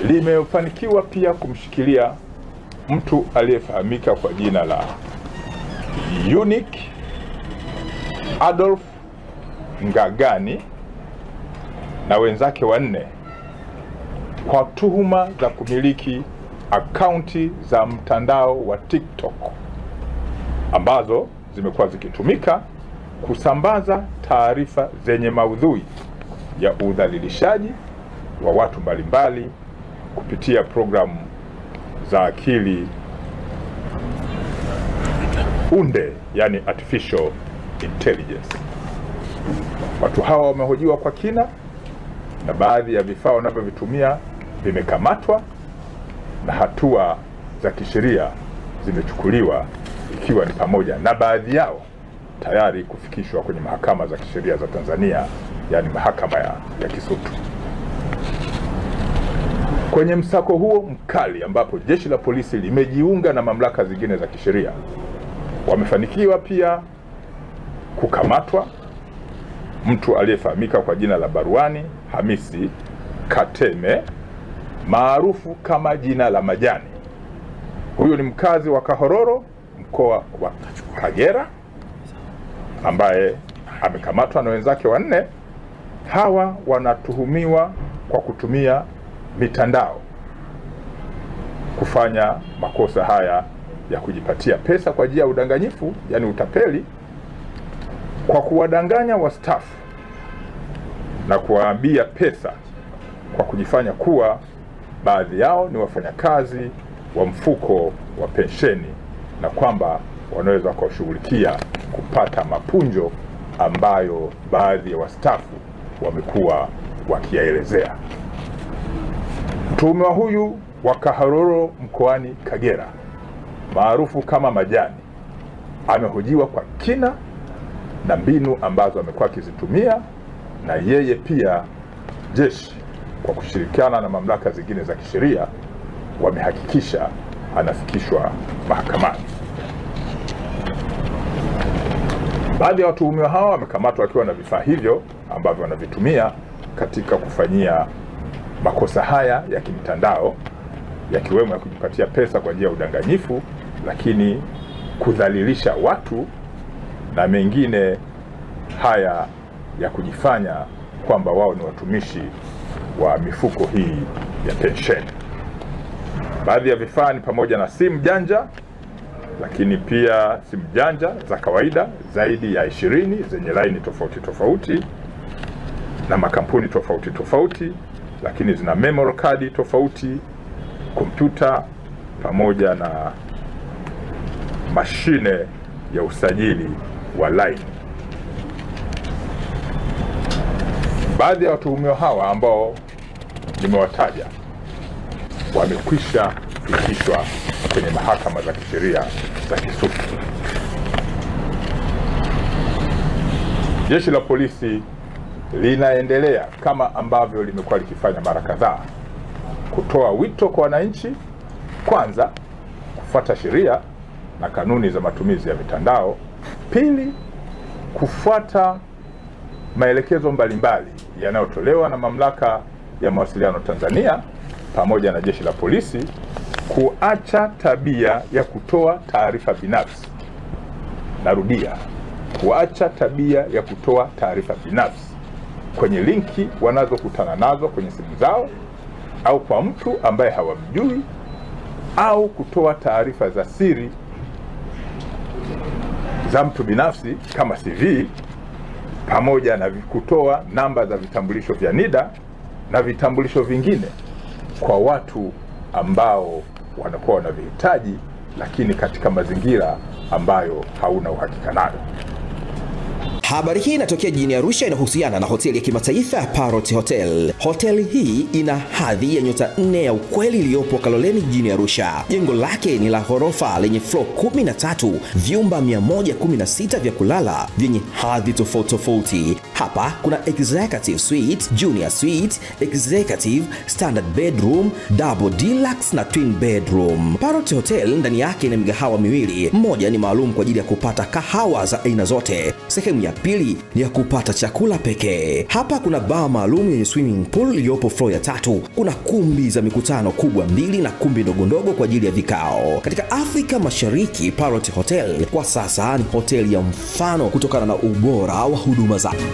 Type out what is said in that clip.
limefanikiwa pia kumshikilia mtu aliyefahamika kwa jina la Unique Adolf Ngagani na wenzake 4 kwa tuhuma za kumiliki akaunti za mtandao wa TikTok ambazo zimekuwa zikitumika kusambaza taarifa zenye maudhui ya udhalilishaji wa watu mbalimbali kupitia programu za akili unde, yani artificial intelligence. Watu hawa wamehojiwa kwa kina na baadhi ya vifaa wanavyovitumia vimekamatwa na hatua za kisheria zimechukuliwa, ikiwa ni pamoja na baadhi yao tayari kufikishwa kwenye mahakama za kisheria za Tanzania, yani mahakama ya Kisutu. Kwenye msako huo mkali ambapo jeshi la polisi limejiunga na mamlaka zingine za kisheria, wamefanikiwa pia kukamatwa mtu aliyefahamika kwa jina la Baruani Hamisi Kateme maarufu kama jina la Majani. Huyu ni mkazi wa Kahororo, mkoa wa Kagera, ambaye amekamatwa na wenzake 4. Hawa wanatuhumiwa kwa kutumia mitandao kufanya makosa haya ya kujipatia pesa kwa njia ya udanganyifu, yani utapeli, kwa kuwadanganya wastaafu na kuwaambia pesa kwa kujifanya kuwa baadhi yao ni wafanyakazi wa mfuko wa pensheni na kwamba wanaweza kushughulikia kupata mapunjo ambayo baadhi ya wastaafu wamekuwa wakiyaelezea. Mtuhumiwa huyu wa Kahororo mkoani Kagera maarufu kama Majani amehojiwa kwa kina na mbinu ambazo amekuwa akizitumia, na yeye pia jeshi kwa kushirikiana na mamlaka zingine za kisheria wamehakikisha anafikishwa mahakamani. Baadhi ya watuhumiwa hawa wamekamatwa wakiwa na vifaa hivyo ambavyo wanavitumia katika kufanyia makosa haya ya kimtandao, yakiwemo ya kujipatia pesa kwa njia ya udanganyifu, lakini kudhalilisha watu na mengine haya ya kujifanya kwamba wao ni watumishi wa mifuko hii ya pensheni. Baadhi ya vifaa ni pamoja na simu janja, lakini pia simu janja za kawaida zaidi ya 20 zenye laini tofauti tofauti na makampuni tofauti tofauti, lakini zina memory card tofauti, kompyuta pamoja na mashine ya usajili wa laini. Baadhi ya watuhumiwa hawa ambao nimewataja wamekwisha fikishwa kwenye mahakama za kisheria za Kisutu. Jeshi la polisi linaendelea kama ambavyo limekuwa likifanya mara kadhaa kutoa wito kwa wananchi, kwanza kufuata sheria na kanuni za matumizi ya mitandao, pili kufuata maelekezo mbalimbali yanayotolewa na mamlaka ya mawasiliano Tanzania pamoja na jeshi la polisi, kuacha tabia ya kutoa taarifa binafsi. Narudia, kuacha tabia ya kutoa taarifa binafsi kwenye linki wanazokutana nazo kwenye simu zao au kwa mtu ambaye hawamjui, au kutoa taarifa za siri za mtu binafsi kama CV, pamoja na kutoa namba za vitambulisho vya NIDA na vitambulisho vingine kwa watu ambao wanakuwa wanavihitaji, lakini katika mazingira ambayo hauna uhakika nayo. Habari hii inatokea jijini Arusha, inahusiana na hoteli ya kimataifa ya Parrot Hotel. Hoteli hii ina hadhi ya nyota 4 ya ukweli iliyopo Kaloleni jijini Arusha. Jengo lake ni la ghorofa lenye floor 13, vyumba 116 vya kulala vyenye hadhi tofauti tofauti. Hapa kuna executive suite, junior suite, executive, standard bedroom, double deluxe na twin bedroom. Parrot Hotel ndani yake ina migahawa miwili. Mmoja ni maalum kwa ajili ya kupata kahawa za aina zote. Sehemu ya pili ni ya kupata chakula pekee. Hapa kuna baa maalum yenye swimming pool iliyopo floor ya 3. Kuna kumbi za mikutano kubwa 2 na kumbi ndogo kwa ajili ya vikao. Katika Afrika Mashariki, Parrot Hotel kwa sasa ni hoteli ya mfano kutokana na ubora wa huduma zake.